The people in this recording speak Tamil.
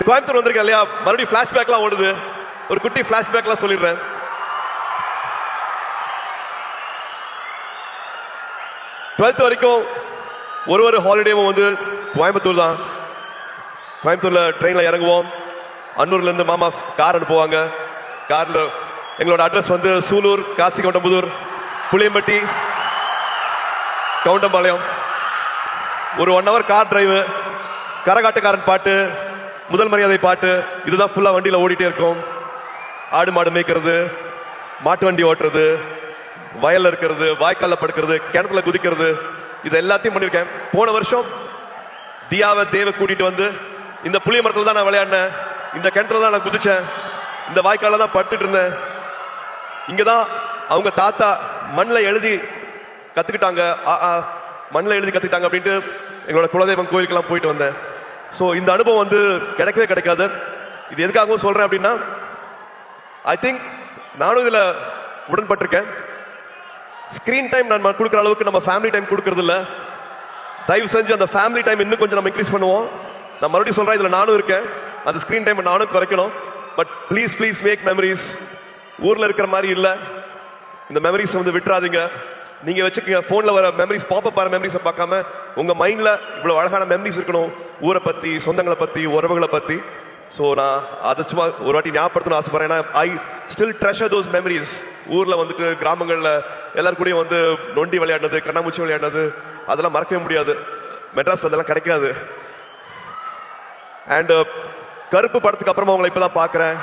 கோயம்புத்தூர் வந்திருக்கேன் இல்லையா, மறுபடியும் பிளாஷ்பேக்லாம் ஓடுது. ஒரு குட்டி பிளாஷ்பேக்லாம் சொல்லிடுறேன். டுவெல்த் வரைக்கும் ஒரு ஹாலிடேவும் வந்து கோயம்புத்தூர் தான். கோயம்புத்தூர்ல ட்ரெயின்ல இறங்குவோம். அன்னூர்ல இருந்து மாமா கார் அனுப்புவாங்க. கார்ல எங்களோட அட்ரஸ் வந்து சூலூர், காசி கவுண்டம்புதூர், புளியம்பட்டி, கவுண்டம்பாளையம். ஒரு 1 hour கார் டிரைவு, கரகாட்டுக்காரன் பாட்டு, முதல் மரியாதை பாட்டு, இதுதான் ஃபுல்லா வண்டியில ஓடிட்டே இருக்கும். ஆடு மாடு மேய்க்கிறது, மாட்டு வண்டி ஓட்டுறது, வயல்ல இருக்கிறது, வாய்க்கால்ல படுக்கிறது, கிணத்துல குதிக்கிறது, இது எல்லாத்தையும் பண்ணிருக்கேன். போன வருஷம் தியாவை தேவை கூட்டிட்டு வந்து இந்த புளிய மரத்துல தான் நான் விளையாடினேன், இந்த கிணத்துல தான் நான் குதிச்சேன், இந்த வாய்க்கால தான் படுத்துட்டு இருந்தேன். இங்கதான் அவங்க தாத்தா மண்ணில் எழுதி கத்துக்கிட்டாங்க, மண்ணில் எழுதி கத்துக்கிட்டாங்க அப்படின்ட்டு எங்களோட குலதெய்வம் கோயிலுக்கெல்லாம் போயிட்டு வந்தேன். ஸோ இந்த அனுபவம் வந்து கிடைக்கவே கிடைக்காது. இது எதுக்காகவும் சொல்றேன் அப்படின்னா, ஐ திங்க் நானும் இதுல உடன்பட்டிருக்கேன். ஸ்கிரீன் டைம் நான் கொடுக்குற அளவுக்கு நம்ம ஃபேமிலி டைம் கொடுக்கறது இல்ல. தயவு செஞ்சு அந்த ஃபேமிலி டைம் இன்னும் கொஞ்சம் நம்ம இன்க்ரீஸ் பண்ணுவோம். நான் மறுபடியும் சொல்றேன், இதுல நானும் இருக்கேன். அந்த ஸ்கிரீன் டைம் நானும் குறைக்கணும். But please make memories. ஊர்ல இருக்கிற மாதிரி இல்ல, இந்த மெமரிஸ் வந்து விட்டுறாதீங்க. நீங்க வச்சுக்கீங்க போன்ல வர மெமரிஸ், பாப்பப் வர மெமரிஸை பார்க்காம உங்க மைண்ட்ல இவ்வளவு அழகான மெமரிஸ் இருக்கணும், ஊரை பத்தி, சொந்தங்களை பத்தி, உறவுகளை பத்தி. ஸோ நான் அதை சும்மா ஒரு வாட்டி ஞாபகப்படுத்தணும்னு ஆசைப்படுறேன். ஏன்னா I still treasure those memories. ஊர்ல வந்துட்டு கிராமங்கள்ல எல்லாரும் கூடயும் வந்து நொண்டி விளையாடுனது, கண்ணாமூச்சி விளையாடுனது, அதெல்லாம் மறக்கவே முடியாது. மெட்ராஸ் அதெல்லாம் கிடைக்காது. அண்ட் கருப்பு படத்துக்கு அப்புறமா உங்களை இப்பதான் பாக்குறேன்.